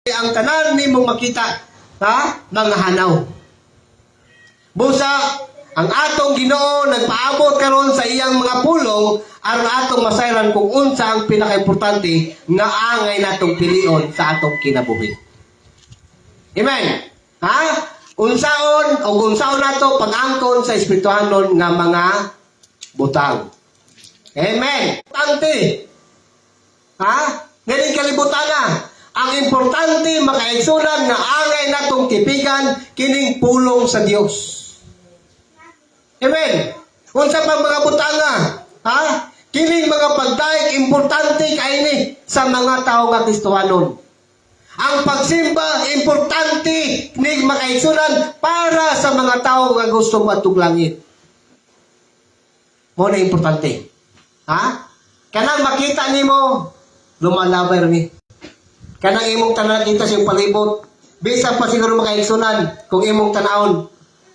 ang tanan nimong makita, mga hanaw. Busa, ang atong Ginoo nagpaabot karon sa iyang mga pulong aron atong masayran kung unsa ang pinakaimportante nga angay natong pilion sa atong kinabuhi. Amen. Unsaon nato pag-angkon sa espirituhanon nga mga butang. Amen. Importante. Ngayon kalibutan na. Ang importante makaigsunan nga angay natong tipigan kining pulong sa Dios. Amen. Unsa pang mga butanga? Kining mga pagdaig importante kaini sa mga tao nga Kristohanon. Ang pagsimba importante ning makaigsunan para sa mga tao nga gusto matug langit. Mo na importante. Kanang makita nimo lumalabay rin. Kanang imong tanan kita sa palibot. Bisa pa siguro makaigsunan kung imong tanawon.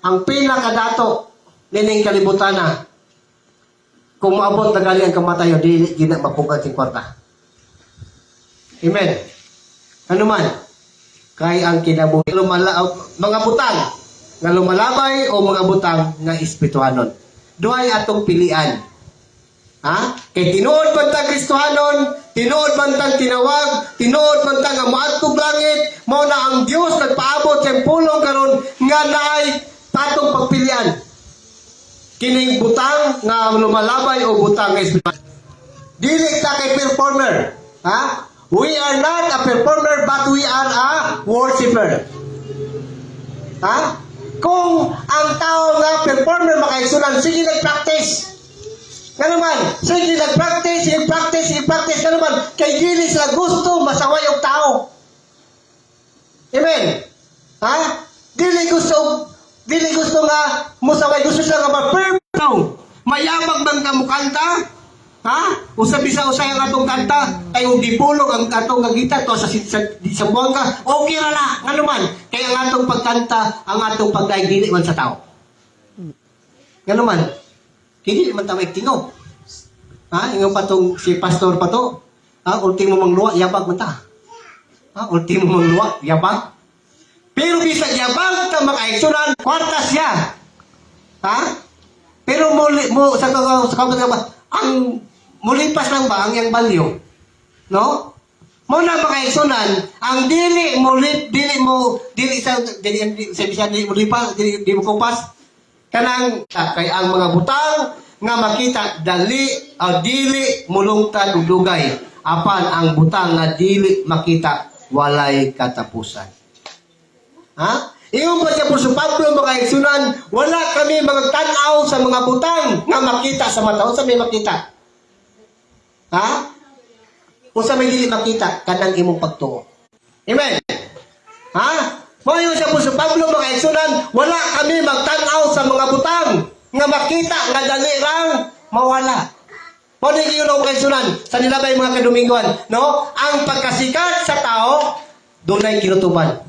Ang pinakadato nining kalibutan na kung maabot na gali ang kamatayo, di gina mapugad sing kwarta. Amen. Ano man, kay ang kinabuhi, mga butang nga lumalabay o mga butang nga espirituhanon. Duhay atong pilian. Kay tinuod man tang Kristohanon, tinuod man tang tinawag, tinuod man tang nga maadtog langit, mao na ang Dios nagpaabot sa pulong karon nga naay patong pagpilian. Kining butang nga lumalabay o butang nga espiritual. Dili ta kay performer. We are not a performer but we are a worshiper. Kung ang tao nga performer makaigsunan, sige nag-practice. Nga naman, sige nag-practice, nga naman, kay dili sila gusto masaway og tao. Amen. Dili gusto nga musaway, gusto sila nga ma-perfect. Mayabag bang kamukanta? Usab bisa usay ang atong kanta, kay ug gipulog ang atong gagita to sa buwan ka, okay ra na. Nga naman, kay ang atong pagkanta, ang atong pagdaig dili man sa tao. Nga naman, hindi man tawag tingo. Ingon pa tong si pastor pa to. Ultimo mangluwa, yabag man ta. Ultimo mangluwa, yabag. Pero bisag yabag ta makaigsunan, kwarta siya. Pero sa ang mulipas lang ba ang yang balyo? No? Mo na makaigsunan, ang dili mo kupas kanang kay ang mga butang nga makita dili mulungtad ug dugay apan ang butang nga dili makita walay katapusan. Ingon pa siya po sa Pablo makaigsunan, wala kami magtanaw sa mga butang nga makita sa mata. Unsa may makita? Unsa may dili makita kanang imong pagtuo. Amen. Mayo siya po sa Pablo makaigsunan, wala kami magtanaw sa mga butang nga makita nga dali rang mawala. Mao ni yun ang kaigsunan sa nilabay mga kadominguan, no? Ang pagkasikat sa tao dunay kinutuban.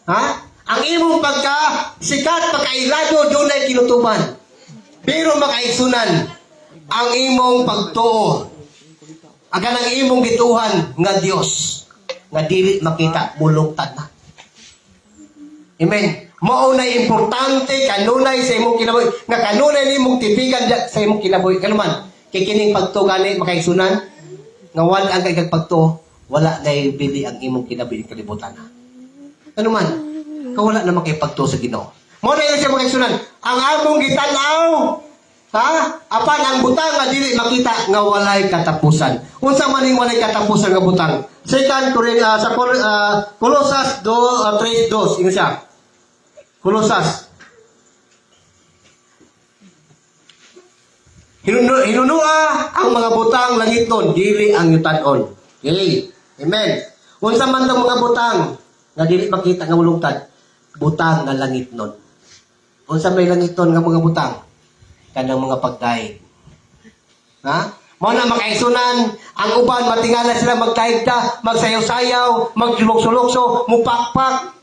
Ang imong pagkasikat pagkailado dunay kinutuban. Pero makaigsunan ang imong pagtuo agan ang imong gituhan nga Dios nga dili makita mulungtad na. Amen. Mao na importante kanunay sa imong kinabuhi nga kanunay nimong tipigan sa imong kinabuhi. Kanuman kay kining pagtugani makaigsunan nga wala ang kay pagtuo wala na bili ang imong kinabuhi kalibutan. Kanuman kawala na makipagtuo sa Ginoo. Mao na siya makaigsunan ang among gitanaw apan ang butang nga dili makita nga walay katapusan. Unsa man ning walay katapusan nga butang? Second Corinthians sa Colosas 3:2 ingon siya. Colosas. Hinunua ang mga butang langiton, dili ang yutan-on. Okay. Amen. Unsa man tong mga butang nga dili makita nga mulungtad, butang nga langitnon. Unsa may langitnon nga mga butang? Kanang mga pagdaig. Mao na makaigsunan, ang uban matingala sila magtaigda, magsayaw-sayaw, magsulok-sulokso, mupakpak.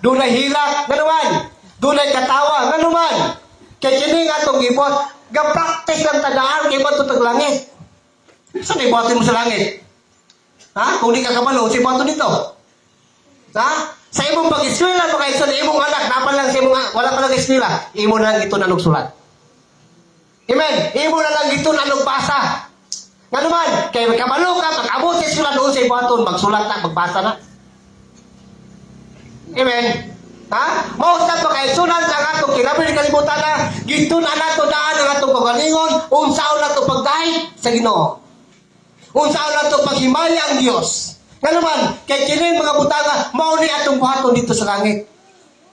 Dunay hilak, ganuman. Dunay katawa, ganuman. Kay kini nga itong ibot, ga-practice lang tadaan kay bato tag langit. Saan ibotin mo sa langit? Ha? Kung di ka kabalo, si buhaton dito. Ha? Sa imong pag-eskwela, mga igsoon, imong anak, napan lang sa imong, wala pa lang eskwela, imo na lang ito nanugsulat. Amen? Imo na lang ito nanugbasa. Nga naman, kay kabalo ka, pag-abot sa eskwela doon sa buhaton, magsulat na, magbasa na. Amen? Ha? Mausta pa kay sunan sa atong kinabi ni kalibutan na gintun na nato daan ang atong pagalingon, unsaon nato pagdahi sa Ginoo. Unsaon nato paghimaya ang Dios. Nga naman, kay kini mga butanga, mao ni atong buhaton dito sa langit.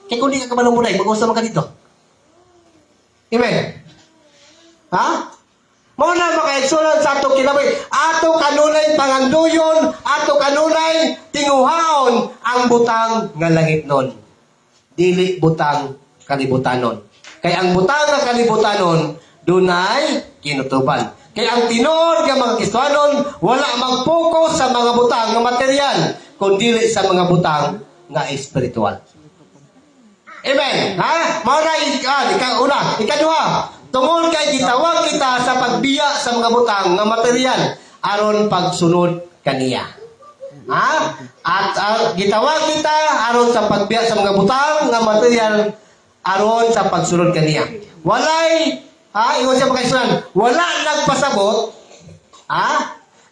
Kay kung di ka kabalong mulay, mag-usa man ka dito. Amen? Ha? Mao na makaigsunan sa atong kinabi, ato kanunay panganduyon, ato kanunay tinguhaon ang butang nga langit nun. Dili butang kalibutanon. Kay ang butang nga kalibutanon dunay kinutuban. Kay ang tinuod nga mga Kristiyanon wala mag-focus sa mga butang nga material kundi sa mga butang nga espiritual. Amen. Ha? Mao na ikauna, ikaduha. Tungod kay gitawag kita sa pagbiya sa mga butang nga material aron pagsunod kaniya. Ha? At gitawag kita aron sa pagbiya sa mga butang nga material aron sa pagsunod kaniya. Walay ingon siya makaisunan, wala nagpasabot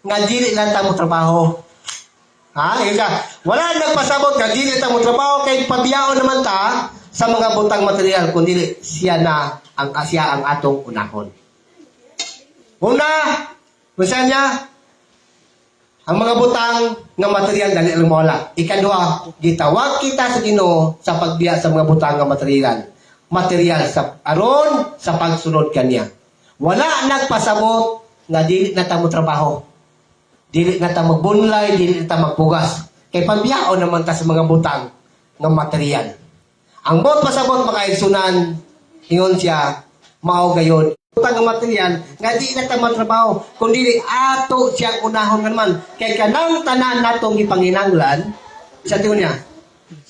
nga dili lang ta mo trabaho. Ingon siya, wala nagpasabot nga dili ta mo trabaho kay pabiyaon naman ta sa mga butang material kundi siya ang atong unahon. Una, unsa niya? Ang mga butang nga material dali lang mawala. Ikaduha, gitawag kita sa Ginoo sa pagbiya sa mga butang nga material. Material sa aron sa pagsunod kaniya. Wala nagpasabot nga dili na ta mo trabaho. Dili na ta magbunlay, dili na ta magpugas. Kay pagbiyaon naman ta sa mga butang nga material. Ang bot pasabot makaigsunan, ingon siya, mao gayon. Butang nga material nga di na ta matrabaho kundi ato siyang unahon nga naman. Kay kanang tanan natong gipanginanglan, sa tingin niya,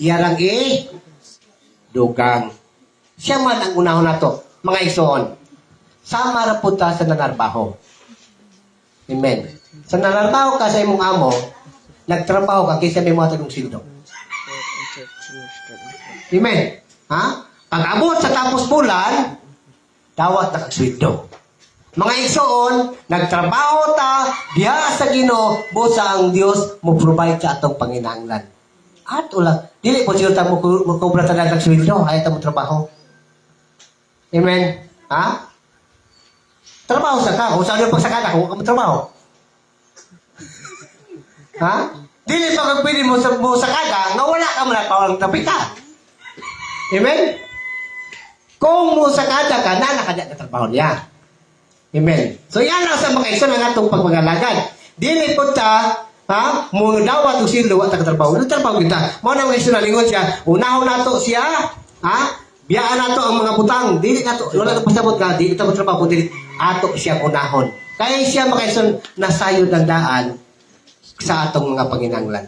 iyarang dugang. Siya man ang unahon nato, mga igsoon. Sama ra pud ta sa nanarbaho. Amen. Sa nanarbaho ka sa imong amo, nagtrabaho ka kaysa may mga tagong sildo. Amen. Ha? Pag abot sa tapos bulan, dawat na kagsweldo. Mga igsoon, nagtrabaho ta, diha sa Ginoo, busa ang Dios mo provide sa atong panginahanglan. Ato lang. Dili po siya ta mo kubra ta ng kagsweldo, ay ta mo trabaho. Amen. Ha? Trabaho sa ka. Kung saan yung pagsakada, kung ka trabaho. Ha? Dili pa kag pwede mo sa kada, nga wala ka man pawang tapita. Amen? Kung mo sa kada ka, nakada na trabaho niya. Amen. So yan lang sa mga isa na natong pagmagalagad. Dili po ta, mo dawat o silo at trabaho. Trabaho kita. Mo na mga isa na lingon siya, unahon nato siya, biyaan nato ang mga butang. Dili nato, wala na pasabot ka, dili ta mo trabaho, dili ato siya unahon. Kaya siya makaison nasayod ng daan sa atong mga panginanglan.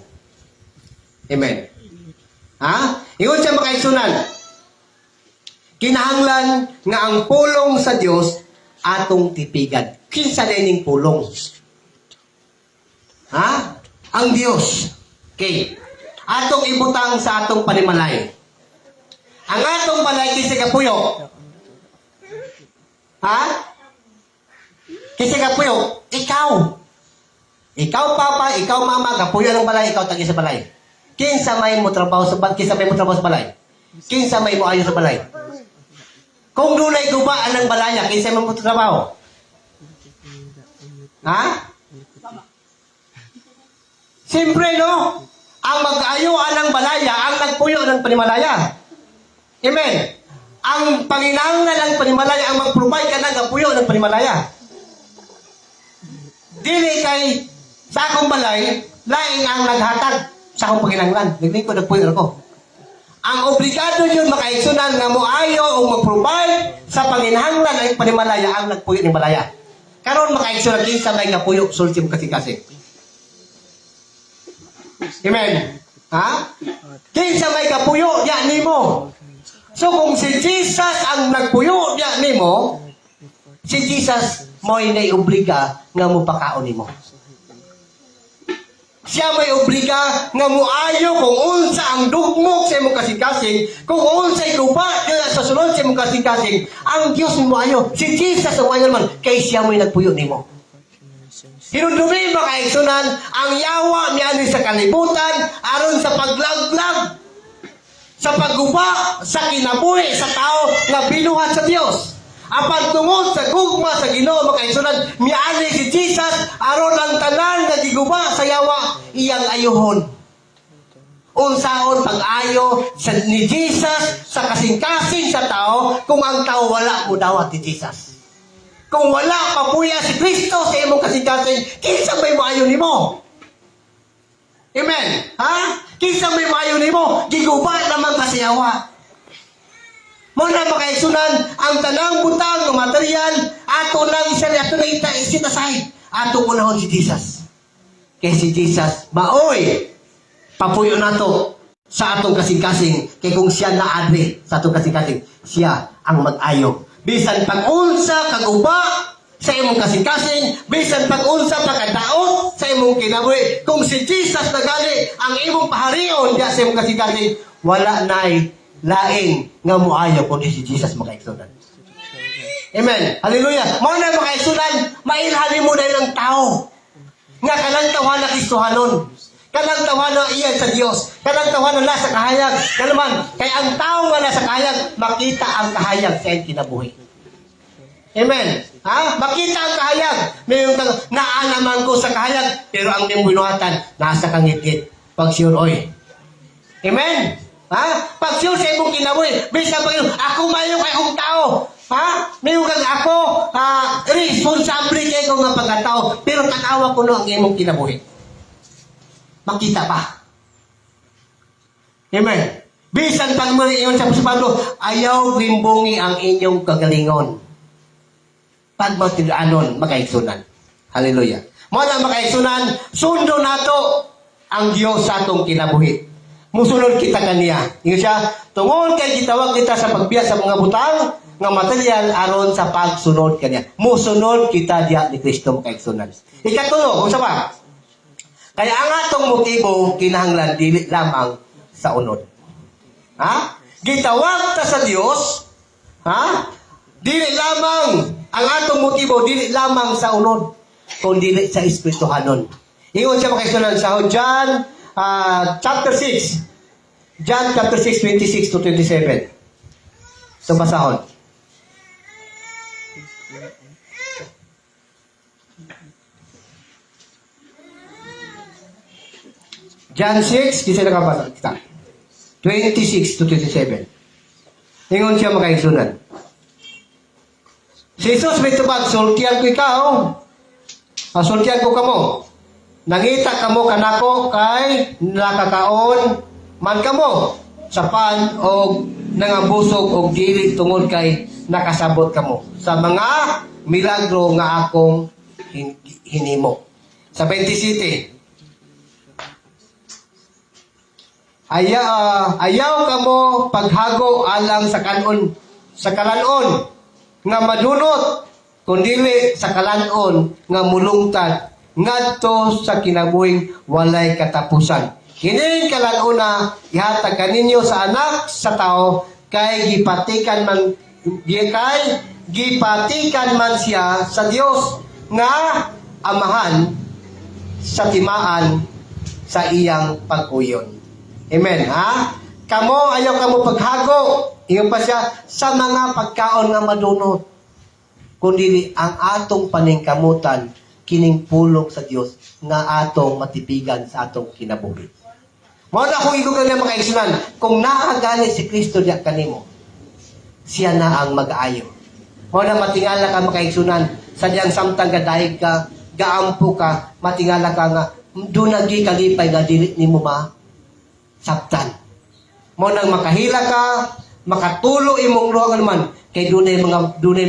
Amen. Ingon siya makaisunan. Kinahanglan nga ang pulong sa Dios atong tipigan. Kinsa dining pulong? Ang Dios. Okay. Atong ibutang sa atong panimalay. Ang atong balay kisa kapuyo. Kisa kapuyo, ikaw. Ikaw papa, ikaw mama, kapuyo ng balay, ikaw tagi sa balay. Kinsa may mo trabaho sa balay, kinsa may mo trabaho sa balay. Kinsa may mo ayo sa balay. Kung dunay gubaan ng balaya, kinsa may mo trabaho. Siyempre, no? Ang mag-ayuan ng balaya, ang nagpuyo ng panimalaya. Amen. Ang panginahanglan ng panimalaya, ang mag-provide ka ng kapuyo ng panimalaya. Dili kay sa akong balay, laing ang naghatag sa akong panginahanglan. Nagling ko, nagpuyo ako. Ang obligado yun, makaigsunan nga mo ayo o mag-provide sa panginahanglan ng panimalaya, ang nagpuyo ng balaya. Karon makaigsunan kinsa may kapuyo, sulti mo kasi-kasi. Amen. Kinsa may kapuyo, ya nimo. So kung si Jesus ang nagpuyo niya nimo, si Jesus mo inay obliga nga mo pakaon nimo. Siya may obliga nga muayo kung unsa ang dugmok sa imong kasing-kasing, kung unsa guba sa sulod sa imong kasing-kasing, ang Dios mo muayo. Si Jesus ang muayo man kay siya may nagpuyo nimo. Hinudumi ba kaigsunan ang yawa niya sa kalibutan aron sa paglaglag, sa pagguba sa kinabuhi sa tao nga binuhat sa Dios. Apan tungod sa gugma sa Ginoo makaigsunan, miani si Jesus aron ang tanan nga giguba sa yawa iyang ayohon. Unsaon pag-ayo sa ni Jesus sa kasing-kasing sa tao kung ang tao wala mo dawat ni Jesus. Kung wala papuya si Kristo sa imong kasing-kasing, kinsa may maayo nimo? Amen. Ha? Kinsa may maayo nimo? Giguba naman ka sa yawa. Muna makaisunan ang tanang butang ng material ato nang ato na isinasay. Ato kunahon si Jesus. Kay si Jesus, maoy, papuyo nato sa atong kasing-kasing. Kay kung siya naadri sa atong kasing-kasing, siya ang mag-ayo. Bisan pag-unsa kaguba sa imong kasing-kasing, bisan pag-unsa pagkadaot sa imong kinabuhi. Kung si Jesus nagali ang imong paharion diya sa imong kasing-kasing, wala na'y laing nga muayo kundi si Jesus makaigsunan. Amen. Hallelujah. Mao na makaigsunan, mailhali mo na ng tao nga kanang tawanan Kristohanon. Kanang tawanan iyan sa Dios. Kanang tawanan na sa kahayag. Kanaman, kay ang tao nga nasa kahayag, makita ang kahayag sa iyang kinabuhi. Amen. Ha? Makita ang kahayag. Mayroon kang naanaman ko sa kahayag, pero ang binuhatan nasa kangit-git. Pag-sure, oy. Amen. Ha? Pag-sure sa imong kinabuhi, bisa pa yun, ako mayo kay akong tao. Ha? Mayroon kang ako, responsable kay ko nga pagkatao, pero tanawa ko no ang imong kinabuhi. Makita pa. Amen. Bisan pag mo iyon sa Pablo, ayaw limbungi ang inyong kagalingon. Pag matidaanon, makaigsunan. Hallelujah. Mo na makaigsunan, sundo nato ang Dios sa atong kinabuhi. Musunod kita kaniya. Ingon siya, tungod kay gitawag kita sa pagbiya sa mga butang nga material aron sa pagsunod kaniya. Musunod kita diya ni Kristo makaigsunan. Ikatulo, kung sa ba? Kaya ang atong motibo kinahanglan dili lamang sa unod. Ha? Gitawag ta sa Dios, ha? Dili lamang ang atong motibo dili lamang sa unod, kundi dili sa espirituhanon. Ingon siya makaigsunan sa John chapter 6. John chapter 6 26 to 27. So basahon. John 6, kasi nakabasa kita. 26 to 27. Ingon siya makaigsunan. Si Jesus may tubag, sultihan ko ikaw. Sultihan ko kamo. Nangita kamo kanako kay nakakaon man kamo sa pan o nangabusog o dili tungod kay nakasabot kamo sa mga milagro nga akong hinimo. Sa 27. Ayaw kamo paghago alang sa kalanon nga madunot kundili sa kalanon nga mulungtad ngadto sa kinabuhing walay katapusan. Kining kalanuna ihatag kaninyo sa anak sa tao kay gipatikan man siya sa Dios nga amahan sa timaan sa iyang pag-uyon. Amen, ha? Kamo, ayaw kamo paghago. Ingon pa siya, sa mga pagkaon nga madunot. Kundi ang atong paningkamutan, kining pulong sa Dios nga atong matipigan sa atong kinabuhi. Mao na kung ikaw na makaigsunan, kung nakagali si Kristo diya kanimo, siya na ang mag-aayo. Mao na matingala ka makaigsunan, sa diyang samtang gadayeg ka, gaampo ka, matingala ka nga, dunagi kalipay nga dili nimo sabtan. Mo nang makahila ka, makatulo imong luha naman kay dunay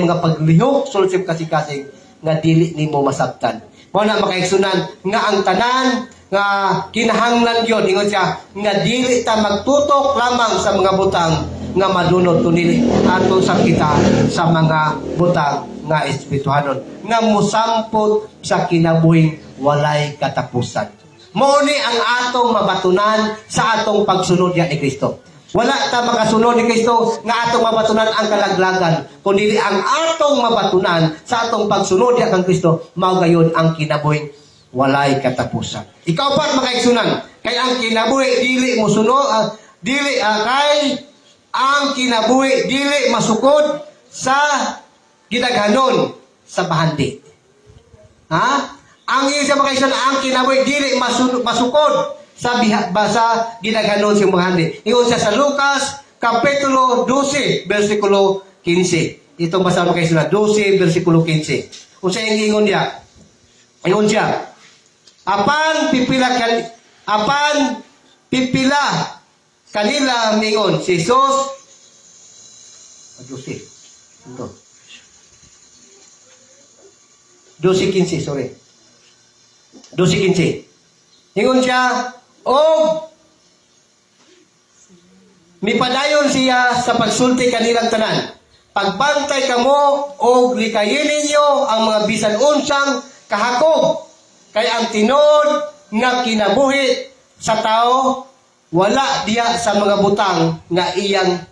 mga paglihok sulod sa kasing-kasing nga dili nimo masabtan. Mo na makaigsunan nga ang tanan nga kinahanglan yon ingon siya nga dili ta magtutok lamang sa mga butang nga madunot kundi ato sa kita sa mga butang nga espirituhanon nga mosampot sa kinabuhing walay katapusan. Mao ni ang atong mabatunan sa atong pagsunod ni Kristo. Wala ta makasunod ni Kristo nga atong mabatunan ang kalaglagan, kundi ang atong mabatunan sa atong pagsunod ni kang Kristo mao gayon ang kinabuhi walay katapusan. Ikaw pa makaigsunan, kay ang kinabuhi dili mo sunod, kay ang kinabuhi dili masukod sa gidaghanon sa bahandi. Ha? Ang iyo sa mga ang kinabuhi dili masukod sa gidaghanon sa bahandi. Ingon siya sa Lucas kapitulo 12 bersikulo 15. Itong basa mo kayo 12 bersikulo 15. Unsa ang ingon niya? Ingon siya, apan pipila kanila mingon si Jesus Jose. Ito. 12:15, sorry. 12:15. Ingon siya, mipadayon siya sa pagsulti kanilang tanan. Pagbantay kamo o likayin ninyo ang mga bisan unsang kahakog. Kay ang tinod nga kinabuhi sa tao wala diya sa mga butang nga iyang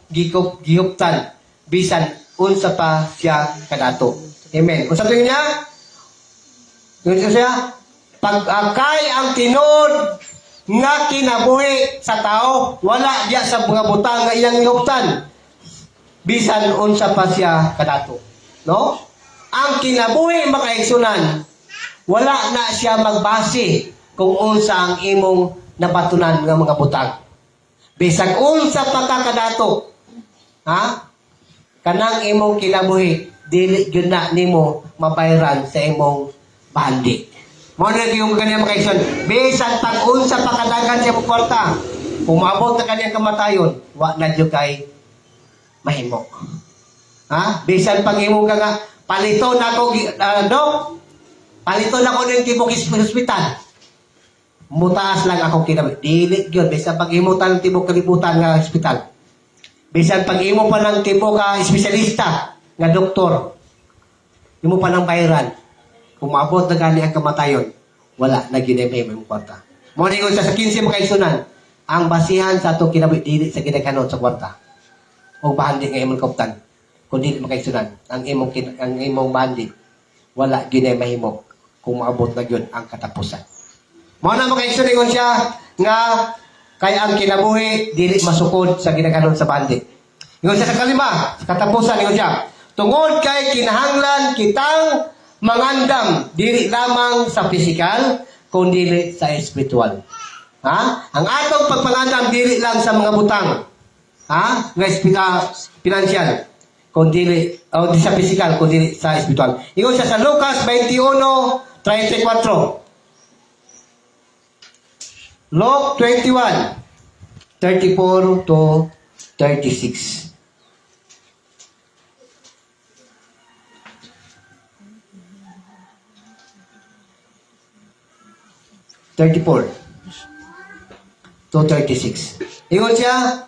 gihuptan bisan unsa pa siya kadato. Amen. Kung sa tingin niya, yun siya, pag-akay ang tinod nga kinabuhi sa tao, wala diya sa mga butang nga iyang gihuptan bisan unsa pa siya kadato. No? Ang kinabuhi makaigsunan, wala na siya magbase kung unsa ang imong nabatunan nga mga butang. Bisag unsa pa ka kadato, ha? Kanang imong kinabuhi, dili gyud na nimo mabayran sa imong bandi. Mo na yung kanya makaigsunan, bisan pag unsa pa kadaghan siya mo kwarta, kung maabot na kaniyang kamatayon, wa na gyud kay mahimo. Ha? Bisan pag imong ka nga palito na ko dok, palito na ko ng tibok hospital. Mutaas lang ako kinabit. Dili yun. Bisan pag imo ta ng tibok kalibutan nga hospital. Bisan pag imo pa ng tibok ka espesyalista nga doktor. Imo pa ng bayaran. Kung maabot na gani ang kamatayon, wala na ginemay mo kwarta. Mo ningon sa 15 makaigsunan, ang basihan sa atong kinabit dili sa gidaghanon sa kwarta. O bahandi nga imong kauptan. Kung dili makaigsunan, ang imong bahandi, wala ginemay mo kung maabot na yun ang katapusan. Mao na makaigsuningon siya nga kay ang kinabuhi dili masukod sa ginaghanon sa bandi. Ingon siya sa kalima, sa katapusan ingon siya, tungod kay kinahanglan kitang mangandam dili lamang sa pisikal kundi sa espiritual. Ha? Ang atong pagpangandam dili lang sa mga butang. Ha? Nga financial kundi di sa pisikal kundi sa espiritual. Ingon siya sa Lucas 21:34. Luke 21:34 to 36. to 36. Ingon siya,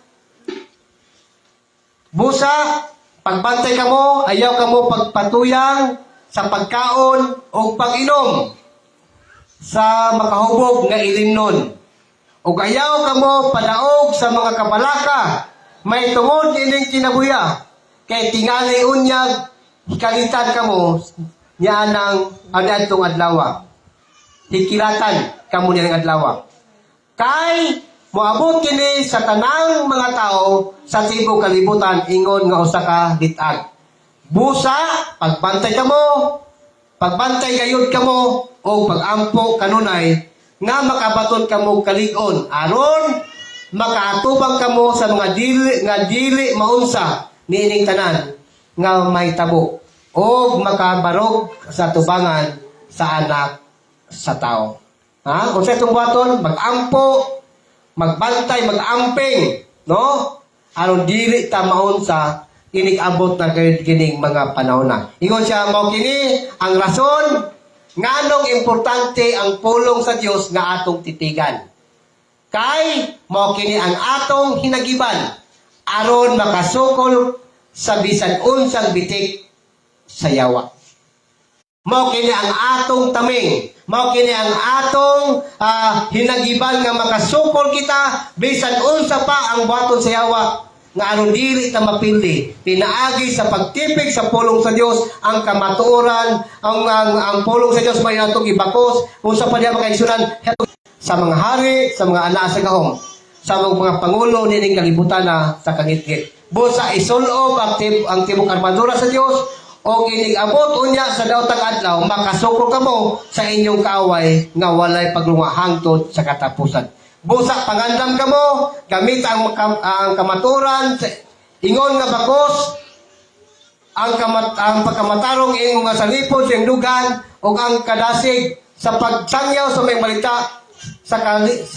busa, pagbantay kamo, ayaw kamo pagpatuyang sa pagkaon o pag-inom sa makahubog nga ilimnon. Ug ayaw kamo padaog sa mga kabalaka, may tungod ining kinabuya, kay tingali unyag hikalitan kamo niya ng adtong adlaw. Hikilatan kamo niya ng adlaw. Kay moabot kini sa tanang mga tao sa tibuok kalibutan ingon nga usa ka ditag. Busa, pagbantay gayud kamo o pagampo kanunay nga makabaton kamo kalig-on aron makaatubang kamo sa mga dili maunsa niining tanan nga may tabo o makabarog sa tubangan sa anak sa tao. Ha? Kung sa itong buhaton, mag-ampo, magbantay, mag-amping, no? Aron dili ta maunsa inig-abot na kining mga panahon na. Ingon siya, mao kini ang rason nganong importante ang pulong sa Dios nga atong titigan. Kay mao kini ang atong hinagiban aron makasukol sa bisan unsang bitik sa yawa. Mao kini ang atong taming Mao kini ang atong hinagiban nga makasukol kita bisan unsa pa ang buhaton sa Yawa nga aron dili ta mapildi. Pinaagi sa pagtipig sa pulong sa Dios ang kamatuoran, ang pulong sa Dios may atong ibakos unsa pa diha makaigsunan sa mga hari, sa mga anak sa gahom, sa mga pangulo nining kalibutan na sa kangitgit. Busa isulob ang tibok armadura sa Dios o inig-abot unya sa daotang adlaw makasukol kamo sa inyong kaaway nga walay paglunga hangtod sa katapusan. Busa pangandam kamo gamit ang kamaturan ingon nga bakos ang pagkamatarong ing mga salipod sa dugan o ang kadasig sa pagsangyaw sa may balita sa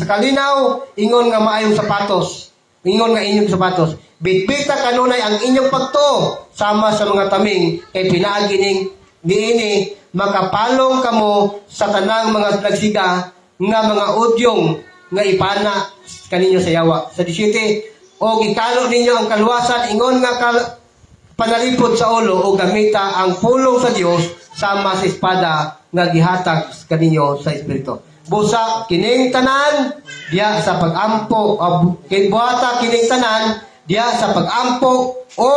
kalinaw ingon nga maayong sapatos. Ingon nga inyong sapatos. Bitbita kanunay ang inyong pagto sama sa mga taming kay pinaagi niini makapalong kamo sa tanang mga nagsiga nga mga udyong nga ipana kaninyo sa Yawa. Sa 17, o ikalo ninyo ang kaluwasan ingon nga panalipod sa ulo o gamita ang pulong sa Dios sama sa espada nga gihatag kaninyo sa Espiritu. Busa kining tanan diya sa pagampo buhata kining tanan diya sa pagampo o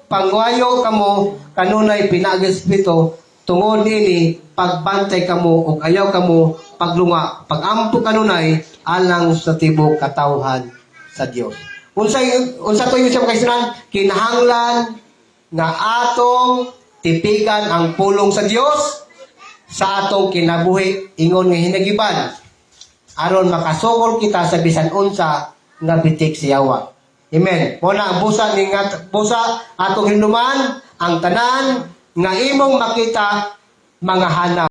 pangwayo kamo kanunay pinaagi sa Espiritu tungod nini pagbantay kamo ug ayaw kamo paglunga pagampo kanunay alang sa tibok katawhan sa Dios. Unsa to yung sa kaisunan kinahanglan nga atong tipigan ang pulong sa Dios sa atong kinabuhi ingon nga hinagiban aron makasukol kita sa bisan unsa nga bitik sa Yawa. Amen. Muna ang busa atong hinuman ang tanan nga imong makita mga hanap.